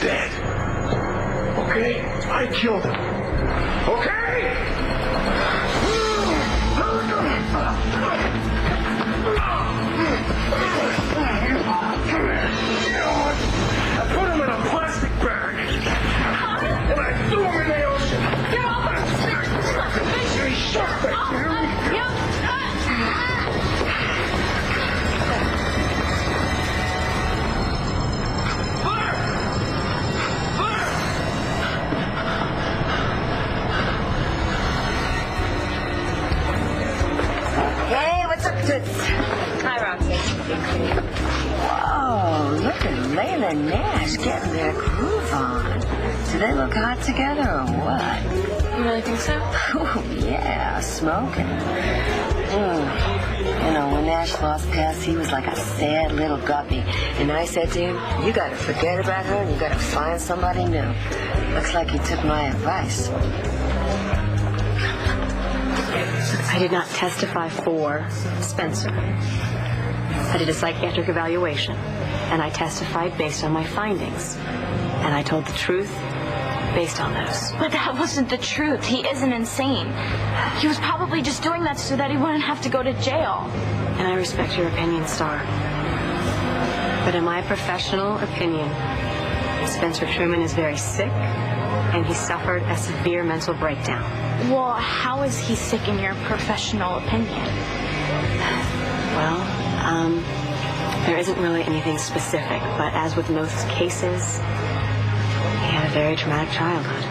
dead. Okay? I killed him. Okay? I put him in a plastic bag. And I threw him in the ocean. You're all He shot back there. Hey, what's up, Toots? Hi, Roxy. Whoa, look at Layla and Nash getting their groove on. Do they look hot together or what? You really think so? Oh, yeah, smoking. You know, when Nash lost Cass, he was like a sad little guppy. And I said to him, you gotta forget about her and you gotta find somebody new. Looks like he took my advice. I did not testify for Spencer. I did a psychiatric evaluation, and I testified based on my findings. And I told the truth based on those. But that wasn't the truth. He isn't insane. He was probably just doing that so that he wouldn't have to go to jail. And I respect your opinion, Star. But in my professional opinion, Spencer Truman is very sick, and he suffered a severe mental breakdown. Well, how is he sick in your professional opinion? Well, there isn't really anything specific, but as with most cases, he had a very traumatic childhood.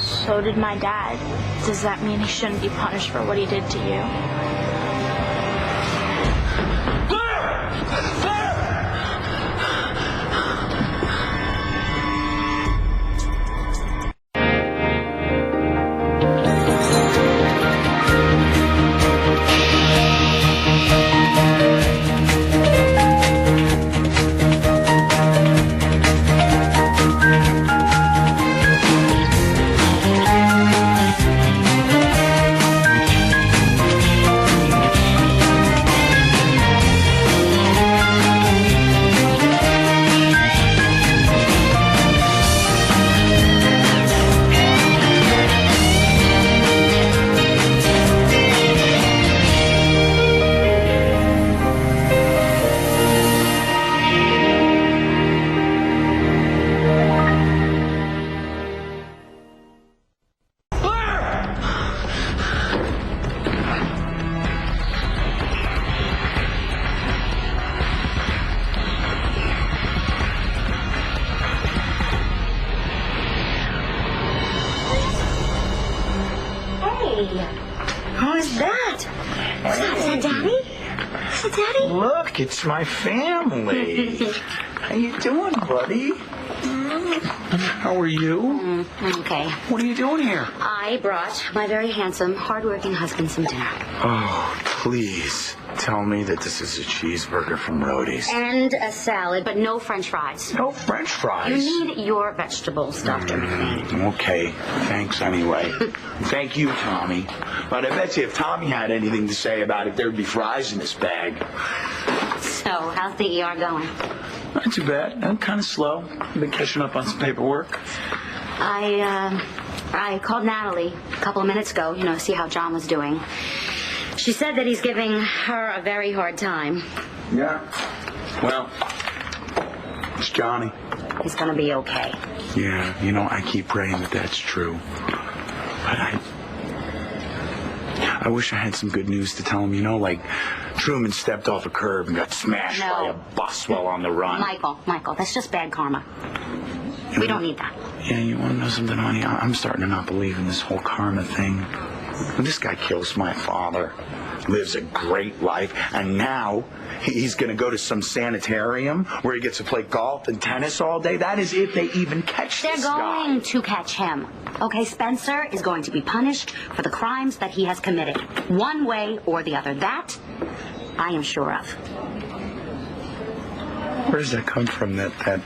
So did my dad. Does that mean he shouldn't be punished for what he did to you? Who's that? Is that Daddy? Is it Daddy? Look, it's my family. How you doing, buddy? How are you? Okay. What are you doing here? I brought my very handsome, hard-working husband some dinner. Oh, please tell me that this is a cheeseburger from Rhodey's. And a salad, but no French fries. No French fries. You need your vegetables stuffed in between. Okay, thanks anyway. Thank you, Tommy. But I bet you if Tommy had anything to say about it, there'd be fries in his bag. So, how's the ER going? Not too bad. I'm kind of slow. I've been catching up on some paperwork. I called Natalie a couple of minutes ago, to see how John was doing. She said that he's giving her a very hard time. Yeah. Well, it's Johnny. He's gonna be okay. Yeah, I keep praying that that's true. But I wish I had some good news to tell him, like Truman stepped off a curb and got smashed by a bus while on the run. Michael, that's just bad karma. We don't need that. Yeah, you want to know something, honey? I'm starting to not believe in this whole karma thing. This guy kills my father, lives a great life, and now he's going to go to some sanitarium where he gets to play golf and tennis all day. That is if they even catch this guy. They're going to catch him. Okay, Spencer is going to be punished for the crimes that he has committed, one way or the other. That I am sure of. Where does that come from, that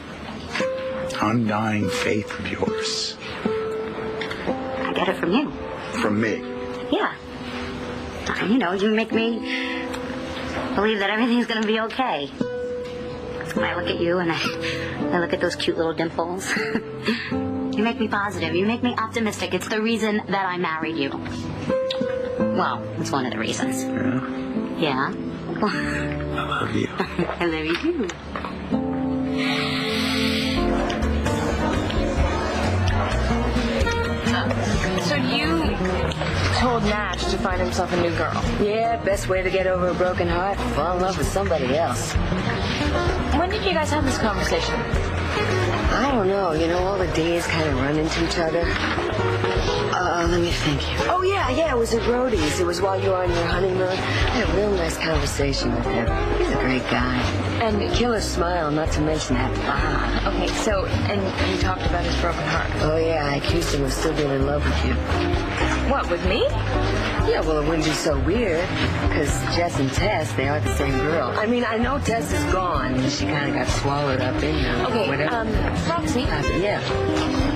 undying faith of yours? I get it from you. From me? Yeah. You make me believe that everything's going to be okay. I look at you and I look at those cute little dimples. You make me positive. You make me optimistic. It's the reason that I married you. Well, it's one of the reasons. Yeah? Yeah? I love you. I love you too. So you told Nash to find himself a new girl. Yeah, best way to get over a broken heart, fall in love with somebody else. When did you guys have this conversation? I don't know, all the days kind of run into each other. Let me think. Oh, yeah, it was at Rhodey's. It was while you were on your honeymoon. I had a real nice conversation with him. He's a great guy. And Killer smile, not to mention that bob. okay, so, and you talked about his broken heart. Oh, yeah, I accused him of still being in love with you. What, with me? Yeah, well, it wouldn't be so weird, because Jess and Tess, they are the same girl. I mean, I know Tess is gone, and she kind of got swallowed up in them. Okay, whatever. Roxy, Yeah.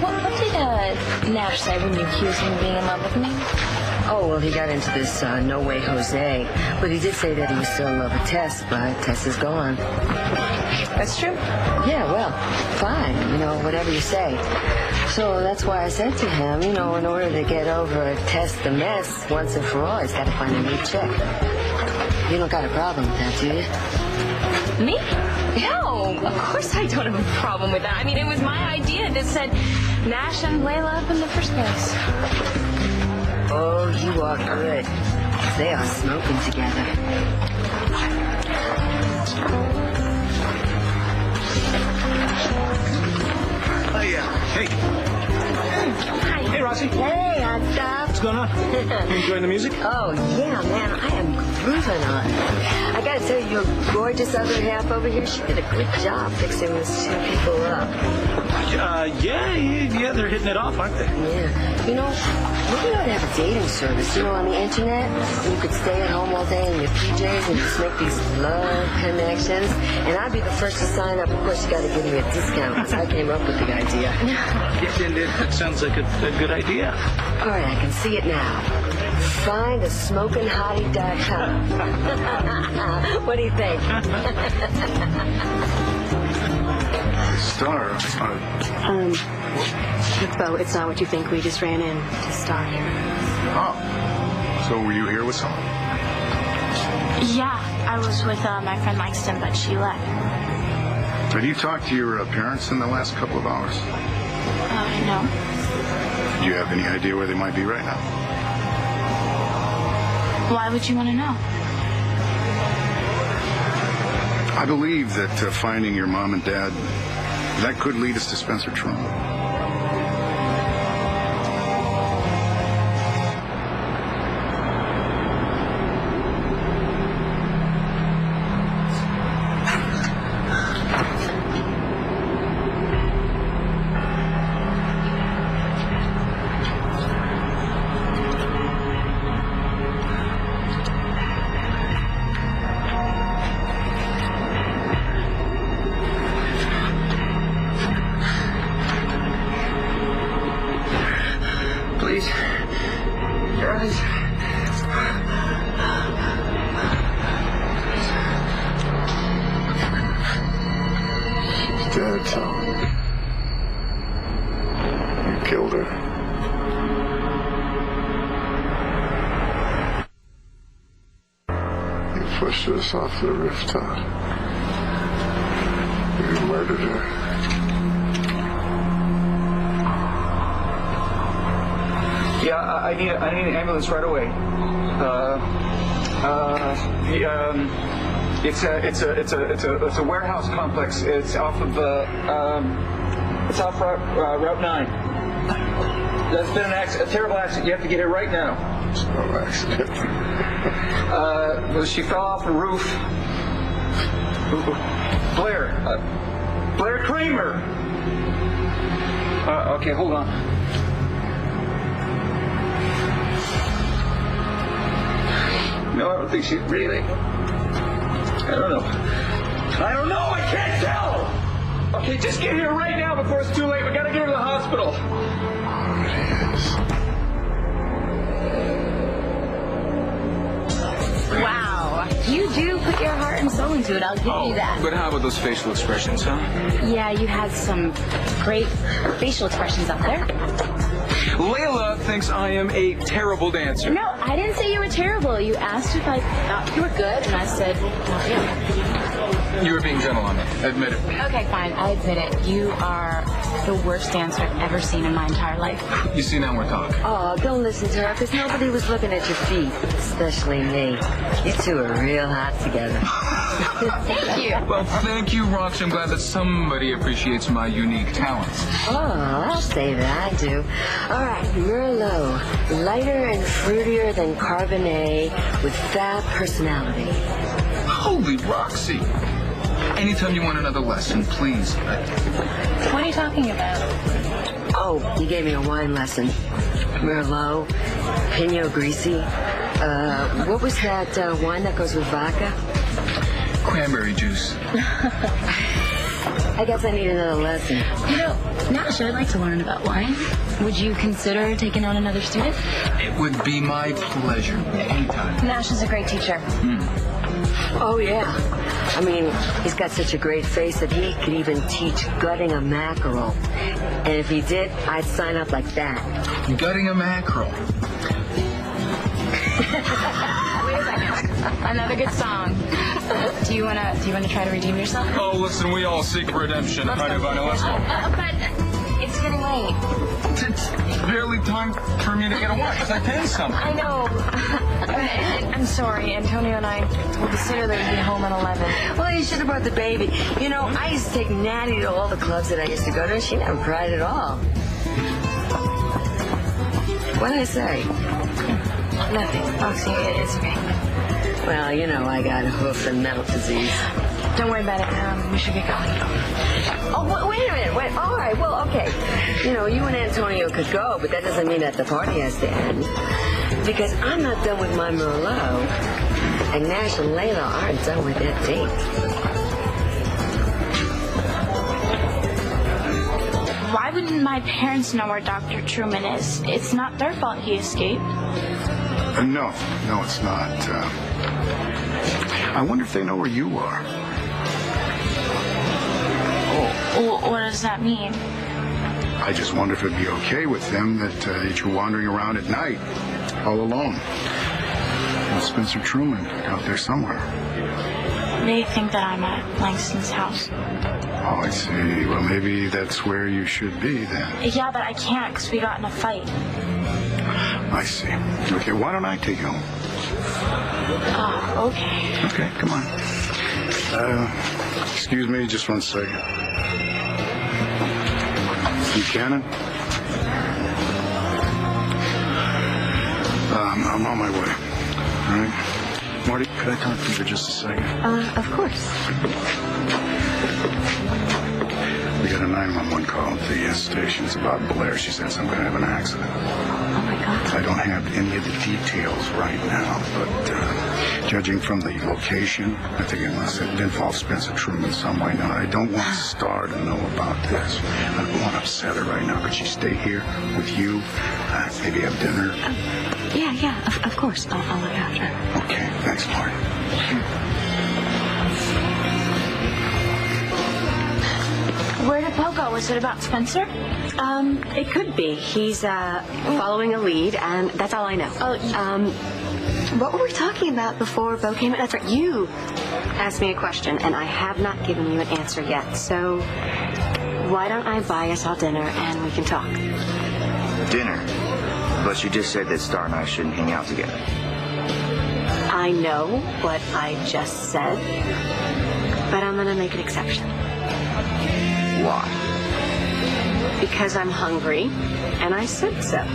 what did Nash say when you accused him of being in love with me? Oh, well, he got into this no way Jose, but he did say that he was still in love with Tess, but Tess is gone. That's true. Yeah, well, fine, whatever you say. So that's why I said to him, in order to get over Tess the mess once and for all, he's got to find a new chick. You don't got a problem with that, do you? Me? No, of course I don't have a problem with that. I mean, it was my idea that said Nash and Layla up in the first place. Oh, you are good. They are smoking together. Hey. Hey, Rossi. Hey, hot stuff. What's going on? You enjoying the music? Oh, yeah, man, I am grooving on it. I gotta tell you, your gorgeous other half over here, she did a good job fixing these two people up. Yeah, they're hitting it off, aren't they? Yeah. We ought to have a dating service, on the internet. You could stay at home all day in your PJs and just make these love connections. And I'd be the first to sign up. Of course, you gotta give me a discount, because I came up with the idea. It sounds like a good idea. All right, I can see it now. FindASmokingHottie.com. What do you think? Star. Bo, it's not what you think. We just ran in to Star here. Oh. So were you here with someone? Yeah, I was with my friend Langston, but she left. Have you talked to your parents in the last couple of hours? No. Do you have any idea where they might be right now? Why would you want to know? I believe that finding your mom and dad, that could lead us to Spencer Trump. Please. Your eyes. Dad, Tom. You killed her. You pushed us off the rooftop. You murdered her. Yeah, I need an ambulance right away. It's a warehouse complex. It's off of Route 9. That's been a terrible accident. You have to get here right now. It's no accident. She fell off the roof. Blair Kramer. Okay, hold on. No, I don't think she's breathing. I don't know. I can't tell. Okay, just get here right now before it's too late. We gotta get her to the hospital. Wow. You do put your heart and soul into it. I'll give you that. But how about those facial expressions, huh? Yeah, you had some great facial expressions up there. Layla thinks I am a terrible dancer. No, I didn't say you were terrible. You asked if I thought you were good, and I said, not really. You were being gentle on me. Admit it. Okay, fine. I admit it. You are the worst dancer I've ever seen in my entire life. You see, now we're talking. Oh, don't listen to her, because nobody was looking at your feet, especially me. You two are real hot together. Thank you. Well, thank you, Rox. I'm glad that somebody appreciates my unique talents. Oh, I'll say that I do. All right, Merlot, lighter and fruitier than Cabernet with fab personality. Holy Roxy. Anytime you want another lesson, please. What are you talking about? Oh, you gave me a wine lesson. Merlot, Pinot Grisi. What was that wine that goes with vodka? Cranberry juice. I guess I need another lesson. You know, Nash, I'd like to learn about wine. Would you consider taking on another student? It would be my pleasure. Anytime. Nash is a great teacher. Oh, yeah. I mean, he's got such a great face that he could even teach gutting a mackerel. And if he did, I'd sign up like that. Gutting a mackerel. Wait a second. Another good song. Do you wanna try to redeem yourself? Oh, listen, we all seek redemption. Let's go. Let's go. But it's getting late. It's barely time for me to get away because I paid something. I know. I'm sorry. Antonio and I told the sitter that we'd be home at 11. Well, you should have brought the baby. You know, I used to take Natty to all the clubs that I used to go to, and she never cried at all. What'd I say? Nothing. Roxy, it's okay. Well, you know, I got hoof and mouth disease. Don't worry about it. We should get going. Oh, wait a minute. Wait. All right. Well, okay. You know, you and Antonio could go, but that doesn't mean that the party has to end. Because I'm not done with my Merlot, and Nash and Layla aren't done with their date. Why wouldn't my parents know where Dr. Truman is? It's not their fault he escaped. No, it's not. I wonder if they know where you are. What does that mean? I just wonder if it'd be okay with them that you're wandering around at night, all alone. With Spencer Truman out there somewhere. They think that I'm at Langston's house. Oh, I see. Well, maybe that's where you should be then. Yeah, but I can't because we got in a fight. I see. Okay, why don't I take you home? Oh, okay. Okay, come on. Excuse me, just 1 second. Buchanan? I'm on my way. All right. Marty, could I talk to you for just a second? Of course. We got a 911 call at the station. It's about Blair. She said some kind of an accident. Oh, my God. I don't have any of the details right now, but judging from the location, I think it must have involved Spencer Truman some way. Now, I don't want Star to know about this. I don't want to upset her right now. Could she stay here with you? Maybe have dinner? Yeah, of course. I'll look after her. Okay, thanks, Marty. Where did Bo go? Was it about Spencer? It could be. He's following a lead, and that's all I know. What were we talking about before Bo came in? That's right. You asked me a question, and I have not given you an answer yet. So why don't I buy us all dinner, and we can talk? Dinner? But you just said that Star and I shouldn't hang out together. I know what I just said, but I'm going to make an exception. Why? Because I'm hungry, and I said so.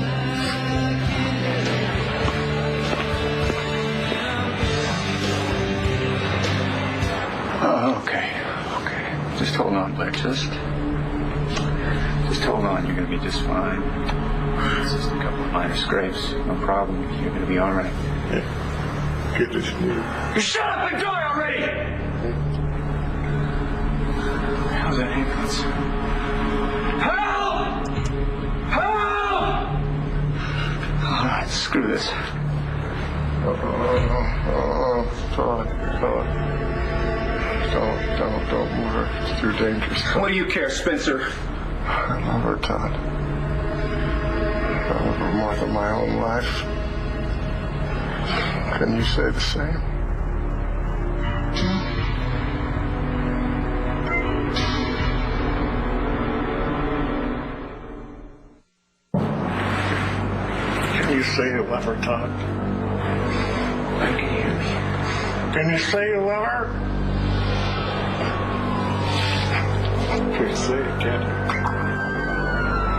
Oh, okay. Just hold on, Blair. Just hold on. You're going to be just fine. It's just a couple of minor scrapes. No problem. You're going to be all right. Yeah. Good to see you. Shut up and die already! How's that ambulance? Help! Help! All right, screw this. Oh, Don't move her. It's too dangerous. What do you care, Spencer? I love her, Todd. I love her more than my own life. Can you say the same? Can you say you love her, Todd? Can you say you love her? Can you say it, kid?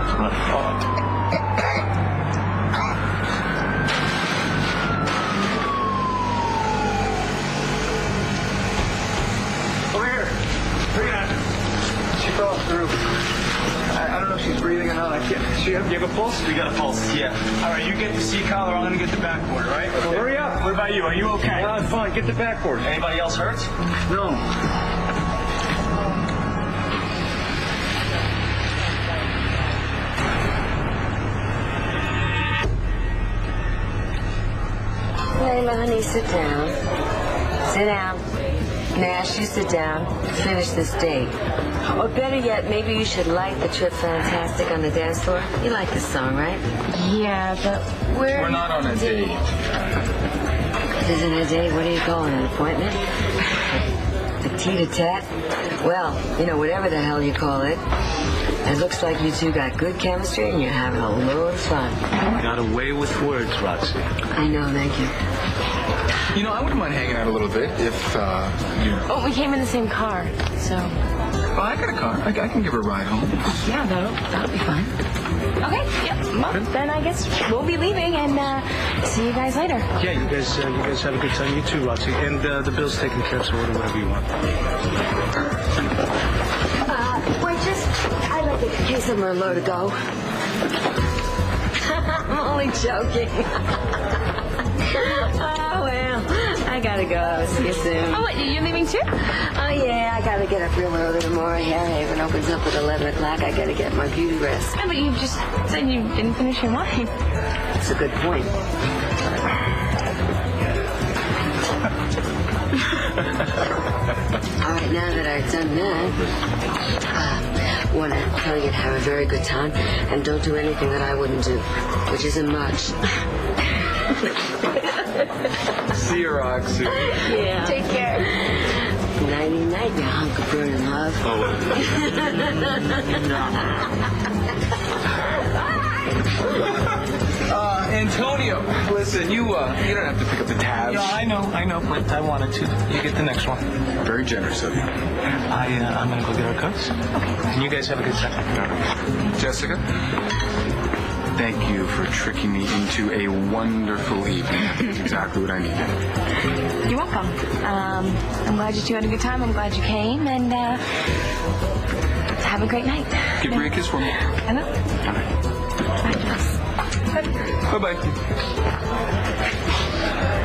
It's my fault. Over here. Bring it on. She fell through. I don't know if she's breathing or not. I can't. You have a pulse? We got a pulse, yeah. All right, you get the C collar. I'm going to get the backboard, all right? Well, hurry up. What about you? Are you okay? I'm fine. Get the backboard. Anybody else hurt? No. Layla, honey, sit down. Sit down. Nash, you sit down. Finish this date. Or better yet, maybe you should light the Trip Fantastic on the dance floor. You like this song, right? Yeah, but We're not on a date. It isn't a date. What do you call it? An appointment? A tete-a-tete? Well, whatever the hell you call it. It looks like you two got good chemistry and you're having a load of fun. Got away with words, Roxy. I know, thank you. I wouldn't mind hanging out a little bit if, Oh, we came in the same car, so... Well, I got a car. I can give her a ride home. Yeah, that'll be fine. Okay, yep. Well, then I guess we'll be leaving and see you guys later. Yeah, you guys have a good time. You too, Roxy. And the bill's taken care of, so order whatever you want. I'd like a case of Merlot to go. I'm only joking. Oh, well, I gotta go. I'll see you soon. Oh, what, you're leaving too? Oh, yeah, I gotta get up real early tomorrow. Hairhaven opens up at 11 o'clock. I gotta get my beauty rest. Yeah, but you just said you didn't finish your wine. That's a good point. All right, now that I've done that, I want to tell you to have a very good time and don't do anything that I wouldn't do, which isn't much. See you, Roxy. Yeah. Take care. Nighty-night, you hunk of burning love. Antonio, listen, you don't have to pick up the tabs. Yeah, I know, but I wanted to. You get the next one. Very generous of you. I'm gonna go get our coats. Okay. And you guys have a good time. Jessica, thank you for tricking me into a wonderful evening. That's exactly what I needed. You're welcome. I'm glad you two had a good time. I'm glad you came, and have a great night. Give Brie a kiss for me. I will. All right. Bye-bye.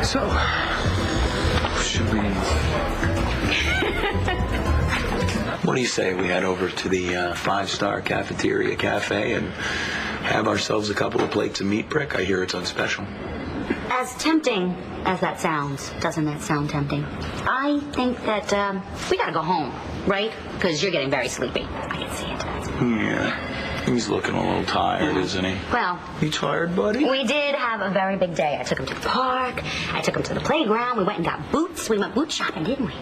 So, should we... What do you say we head over to the five-star cafeteria cafe and have ourselves a couple of plates of meat brick? I hear it's on special. As tempting as that sounds, doesn't that sound tempting? I think that we gotta go home, right? Because you're getting very sleepy. I can see it. Yeah. He's looking a little tired, isn't he? Well, You tired, buddy? we did have a very big day. I took him to the park. I took him to the playground. We went and got boots. We went boot shopping, didn't we?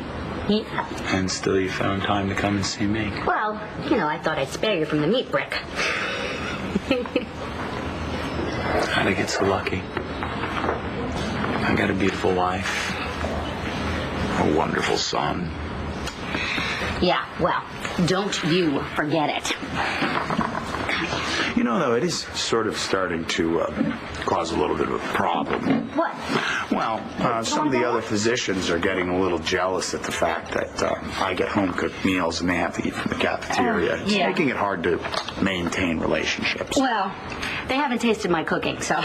Yeah. And still you found time to come and see me. Well, I thought I'd spare you from the meat brick. How'd I get so lucky? I got a beautiful wife. A wonderful son. Yeah, well, don't you forget it. Though, it is sort of starting to cause a little bit of a problem. What? Well, some of the other physicians are getting a little jealous at the fact that I get home-cooked meals and they have to eat from the cafeteria. It's making it hard to maintain relationships. Well, they haven't tasted my cooking, so...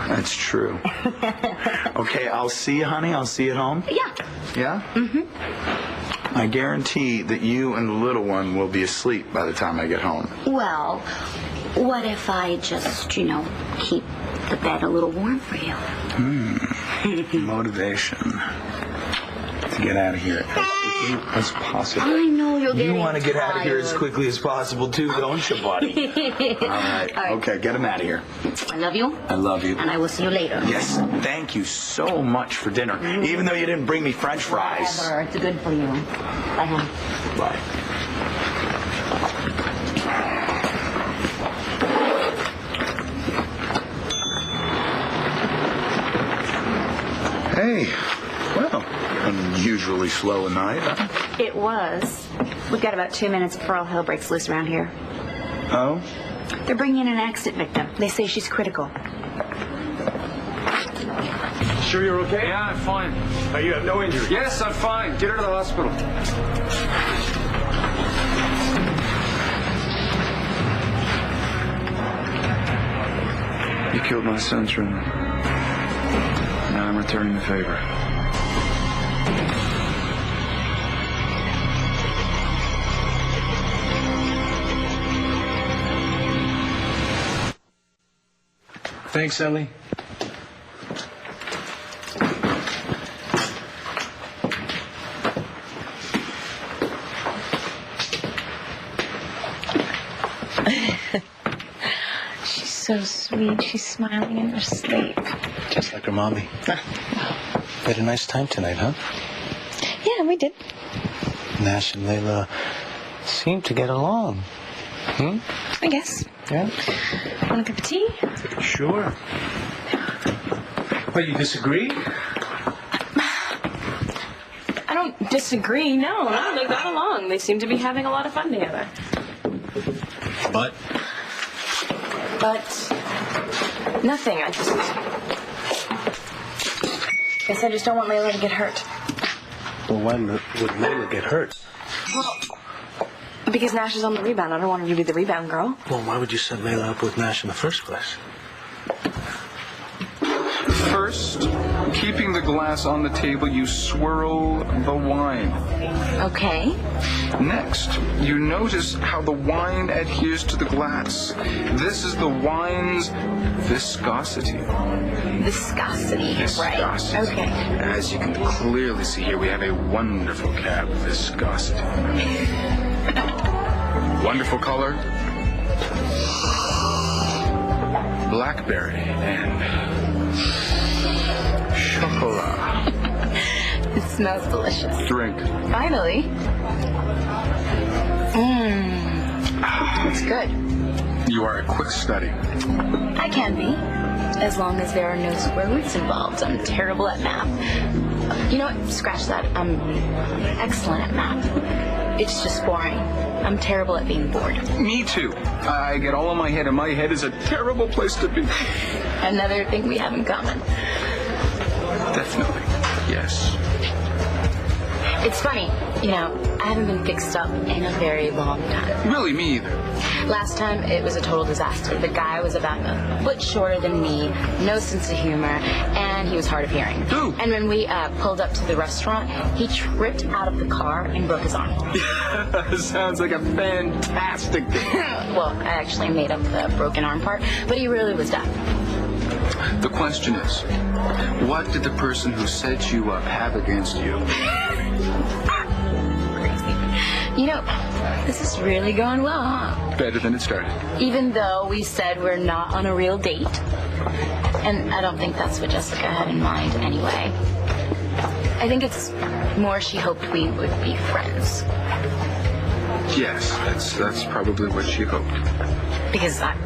That's true. Okay, I'll see you, honey. I'll see you at home. Yeah. Yeah? Mm-hmm. I guarantee that you and the little one will be asleep by the time I get home. Well, what if I just, keep the bed a little warm for you? Motivation. to get out of here as quickly as possible. I know you're getting You want to get out of here as quickly as possible, too, don't you, buddy? All right. Okay, get him out of here. I love you, I love you. and I will see you later. Yes, thank you so much for dinner, even though you didn't bring me French fries. Whatever, it's good for you. Bye, hon. Bye. Hey, well, unusually slow a night, huh? It was. We've got about 2 minutes before all hell breaks loose around here. Oh? They're bringing in an accident victim. They say she's critical. Sure you're okay? Yeah, I'm fine. You have no injury? Yes, I'm fine. Get her to the hospital. You killed my son's roommate. Now I'm returning the favor. Thanks, Ellie. She's so sweet. She's smiling in her sleep. Just like her mommy. Had a nice time tonight, huh? Yeah, we did. Nash and Layla seem to get along. I guess. Yeah? Want a cup of tea? Sure. What, you disagree? I don't disagree. No, they got along. They seem to be having a lot of fun together. But? But nothing. I guess I just don't want Layla to get hurt. Well, why would Layla get hurt? Well, because Nash is on the rebound. I don't want her to be the rebound girl. Well, why would you set Layla up with Nash in the first place? First, keeping the glass on the table, you swirl the wine. Okay. Next, you notice how the wine adheres to the glass. This is the wine's viscosity. Viscosity, Viscosity. right? Okay. As you can clearly see here, we have a wonderful cab viscosity. Wonderful color. Blackberry and chocolate. It smells delicious. Drink. Finally. It's good. You are a quick study. I can be, as long as there are no square roots involved. I'm terrible at math. You know what? Scratch that. I'm excellent at math. It's just boring. I'm terrible at being bored. Me too. I get all in my head, and my head is a terrible place to be. Another thing we have in common. Definitely. Yes. It's funny, I haven't been fixed up in a very long time. Really, me either. Last time, it was a total disaster. The guy was about a foot shorter than me, no sense of humor, and he was hard of hearing. Ooh. And when we pulled up to the restaurant, he tripped out of the car and broke his arm. Sounds like a fantastic day. Well, I actually made up the broken arm part, but he really was deaf. The question is, what did the person who set you up have against you? This is really going well, huh? Better than it started. Even though we said we're not on a real date. And I don't think that's what Jessica had in mind anyway. I think it's more she hoped we would be friends. Yes, that's probably what she hoped. Because I'm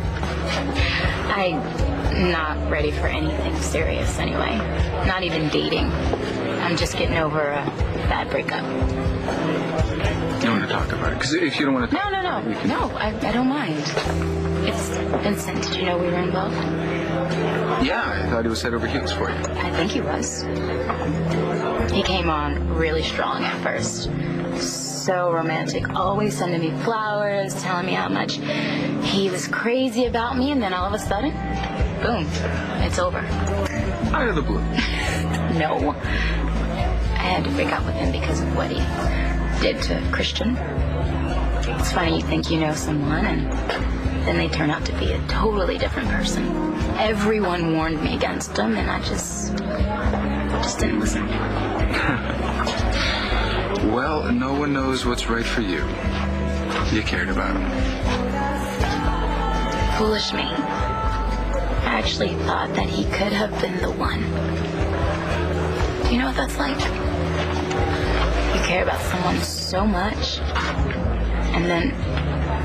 not ready for anything serious anyway. Not even dating. I'm just getting over a bad breakup. You want to talk about it? Because if you don't want to talk No, I don't mind. It's Vincent. Did you know we were in love? Yeah, I thought he was head over heels for you. I think he was. He came on really strong at first. So romantic, always sending me flowers, telling me how much he was crazy about me, and then all of a sudden, boom, it's over. Out of the blue. No. I had to break up with him because of what he did to Christian. It's funny, you think you know someone, and then they turn out to be a totally different person. Everyone warned me against him, and I just didn't listen. Well, no one knows what's right for you. You cared about him. Foolish me. I actually thought that he could have been the one. Do you know what that's like? You care about someone so much, and then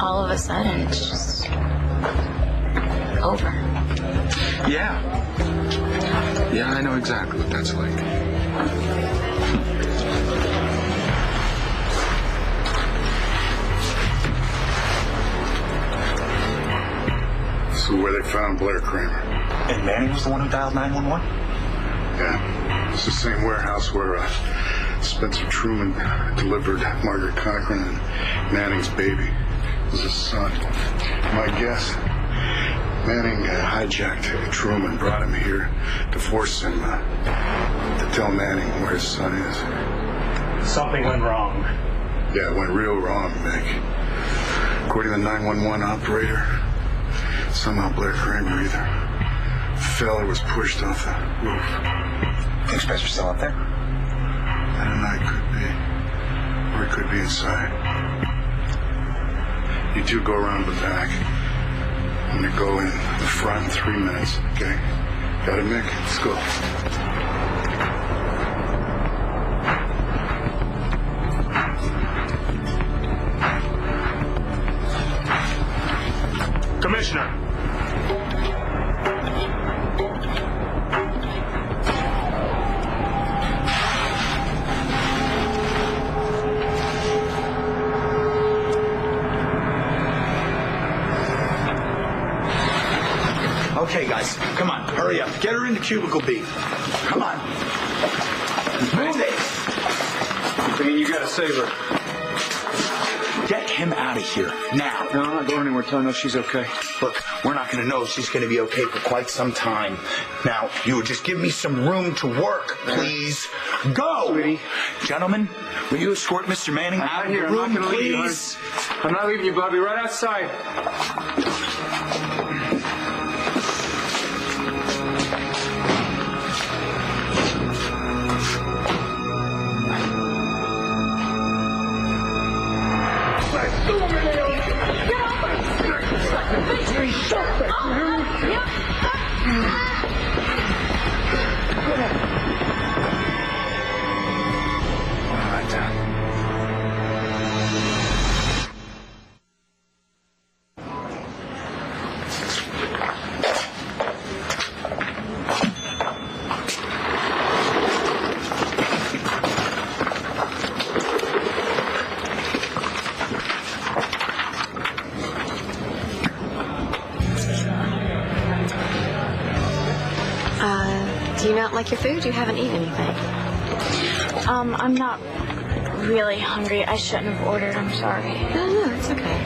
all of a sudden it's just over. Yeah. Yeah, I know exactly what that's like. So where they found Blair Kramer? And Manning was the one who dialed 911? Yeah. It's the same warehouse where Spencer Truman delivered Margaret Cochran and Manning's baby. It was his son. My guess, Manning hijacked Truman, brought him here to force him to tell Manning where his son is. Something went wrong. Yeah, it went real wrong, Mick. According to the 911 operator, somehow Blair Kramer either fell or was pushed off the roof. Think Spencer's still up there? I don't know, it could be. Or it could be inside. You two go around the back. I'm gonna go in the front in 3 minutes, okay? Got it, Mick? Let's go. Commissioner. Okay, guys, come on, hurry up. Get her into cubicle B. Come on. Move it. I mean, you gotta save her. Get him out of here, now. No, I'm not going anywhere. Tell her no, she's okay. Look, we're not going to know if she's going to be okay for quite some time. Now, you would just give me some room to work, please. Go! Sweetie. Gentlemen, will you escort Mr. Manning out of the room, please? I'm not leaving you, Bobby. Right outside. Do you not like your food? You haven't eaten anything. I'm not really hungry. I shouldn't have ordered. I'm sorry. No, it's okay.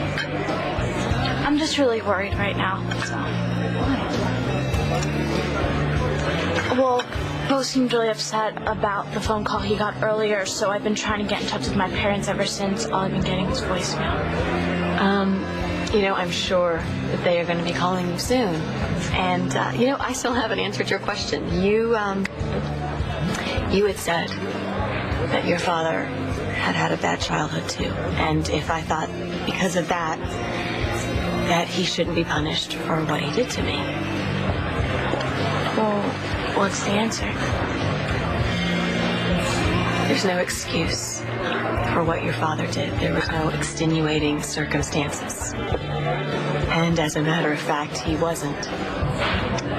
I'm just really worried right now. So. Why? Well, Bo seemed really upset about the phone call he got earlier, so I've been trying to get in touch with my parents ever since. All I've been getting is voicemail. I'm sure that they are going to be calling you soon. And, I still haven't answered your question. You had said that your father had a bad childhood, too. And if I thought because of that he shouldn't be punished for what he did to me. Well, what's the answer? There's no excuse for what your father did. There was no extenuating circumstances. And as a matter of fact, he wasn't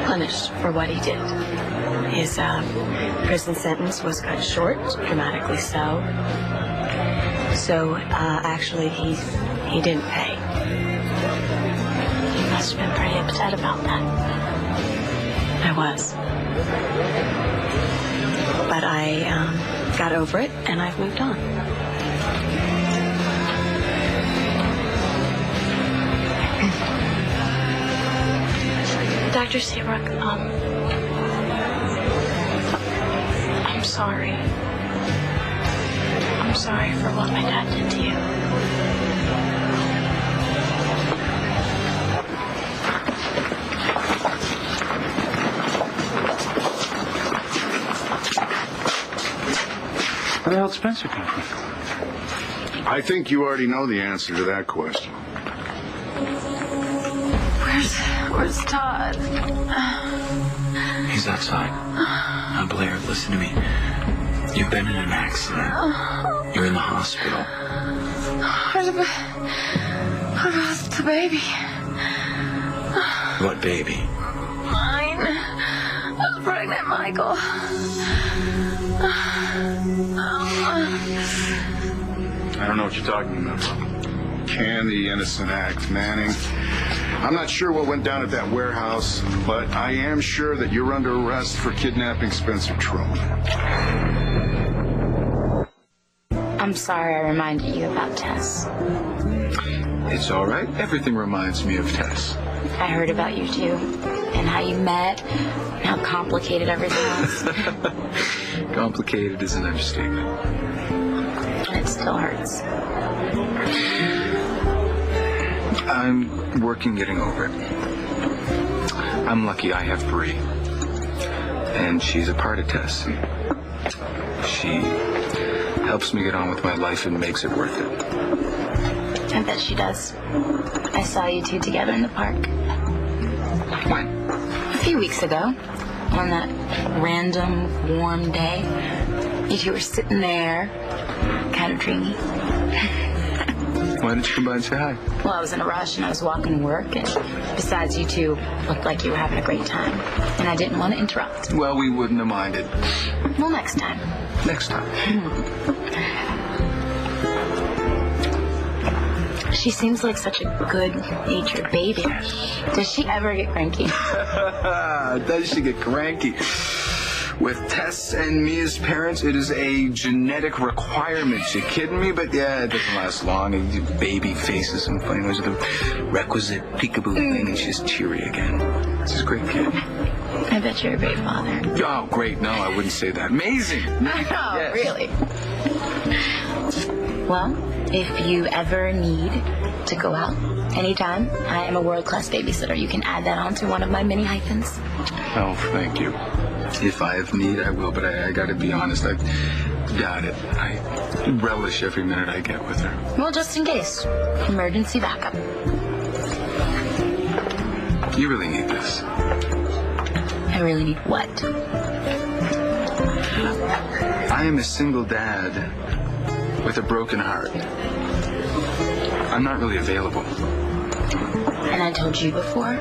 punished for what he did. His prison sentence was cut short, dramatically so. So, actually, he didn't pay. You must have been pretty upset about that. I was. But I got over it, and I've moved on. Dr. Seabrook, I'm sorry. I'm sorry for what my dad did to you. Where the hell did Spencer come from? I think you already know the answer to that question. Where's Todd? He's outside. Now, Blair, listen to me. You've been in an accident. You're in the hospital. What about the baby? What baby? Mine. I was pregnant, Michael. I don't know what you're talking about. Can the innocent act, Manning? I'm not sure what went down at that warehouse, but I am sure that you're under arrest for kidnapping Spencer Truman. I'm sorry I reminded you about Tess. It's all right. Everything reminds me of Tess. I heard about you two, and how you met, and how complicated everything was. Complicated is an understatement. And it still hurts. I'm working getting over it. I'm lucky I have Bree. And she's a part of Tess. She helps me get on with my life and makes it worth it. I bet she does. I saw you two together in the park. When? A few weeks ago, on that random, warm day. You two were sitting there, kind of dreamy. Why didn't you come by and say hi? Well, I was in a rush and I was walking to work, and besides, you two looked like you were having a great time, and I didn't want to interrupt. Well, we wouldn't have minded. Well, next time. Next time. She seems like such a good-natured baby. Does she ever get cranky? Does she get cranky? With Tess and me as parents, it is a genetic requirement. You kidding me? But yeah, it doesn't last long. And baby faces and funny noises, the requisite peekaboo thing, and she's cheery again. She's a great kid. I bet you're a great father. Oh, great. No, I wouldn't say that. Amazing. No, Yes. really. Well, if you ever need to go out anytime, I am a world-class babysitter. You can add that on to one of my mini hyphens. Oh, thank you. If I have need, I will, but I got to be honest. I got it. I relish every minute I get with her. Well, just in case. Emergency backup. You really need this. I really need what? I am a single dad with a broken heart. I'm not really available. And I told you before,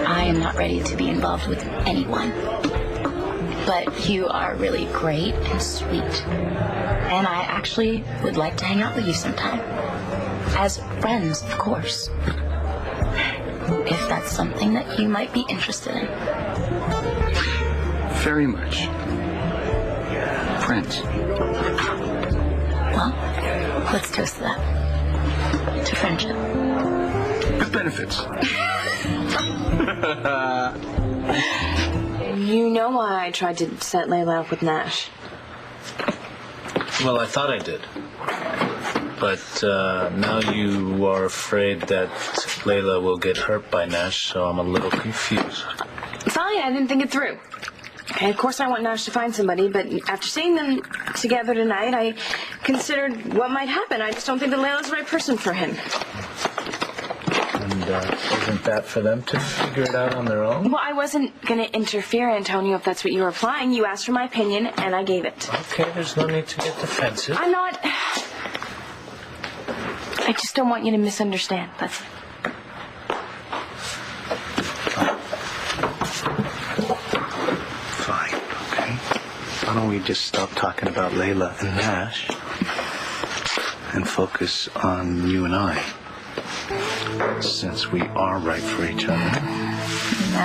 I am not ready to be involved with anyone. But you are really great and sweet. And I actually would like to hang out with you sometime. As friends, of course. If that's something that you might be interested in. Very much. Friends. Well, let's toast to that. To friendship. With benefits. You know why I tried to set Layla up with Nash? Well, I thought I did. But now you are afraid that Layla will get hurt by Nash, so I'm a little confused. Fine, I didn't think it through. Okay, of course I want Nash to find somebody, but after seeing them together tonight, I considered what might happen. I just don't think that Layla's the right person for him. And isn't that for them to figure it out on their own? Well, I wasn't going to interfere, Antonio, if that's what you were implying. You asked for my opinion, and I gave it. Okay, there's no need to get defensive. I'm not... I just don't want you to misunderstand. That's... Fine, okay? Why don't we just stop talking about Layla and Nash and focus on you and I? Since we are right for each other.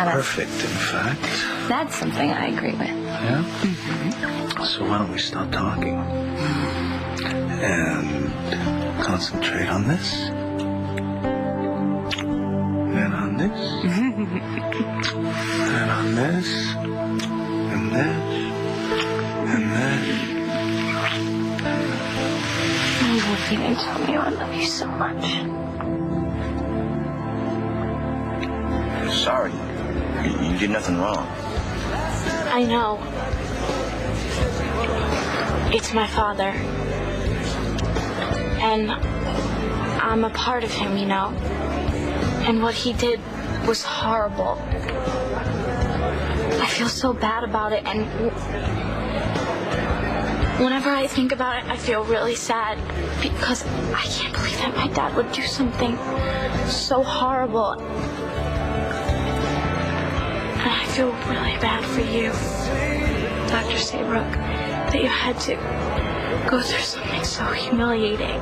Perfect, in fact. That's something I agree with. Yeah? Mm-hmm. So why don't we stop talking and concentrate on this, and on this, and on this, and this, and this. I love you, Antonio. I love you so much. Sorry. You did nothing wrong. I know. It's my father. And I'm a part of him, you know? And what he did was horrible. I feel so bad about it, and whenever I think about it, I feel really sad because I can't believe that my dad would do something so horrible. And I feel really bad for you, Dr. Saybrook, that you had to go through something so humiliating.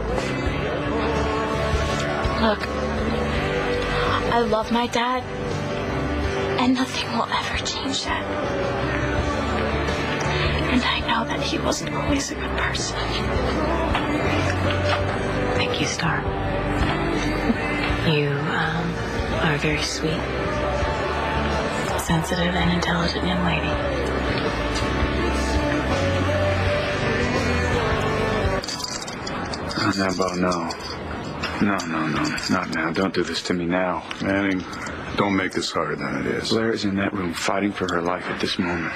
Look, I love my dad, and nothing will ever change that. And I know that he wasn't always a good person. Thank you, Star. You are a very sweet, sensitive, and intelligent young lady. Now, Bo, no. No, not now. Don't do this to me now. Manning, don't make this harder than it is. Blair is in that room fighting for her life at this moment.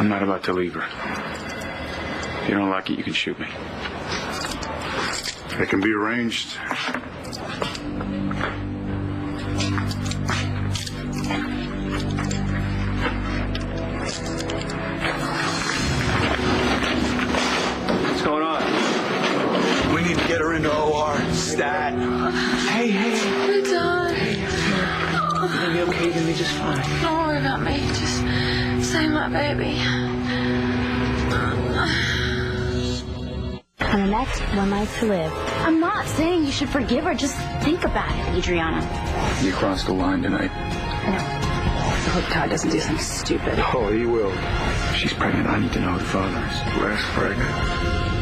I'm not about to leave her. If you don't like it, you can shoot me. It can be arranged. What's going on? We need to get her into OR. Stat. Hey. My dad. You're gonna be okay. You're gonna be just fine. Don't worry about me. Just say my baby. On the next One Life to Live. I'm not saying you should forgive her. Just think about it, Adriana. You crossed the line tonight. I hope Todd doesn't do something stupid. Oh, he will. She's pregnant. I need to know who the father is. Less pregnant.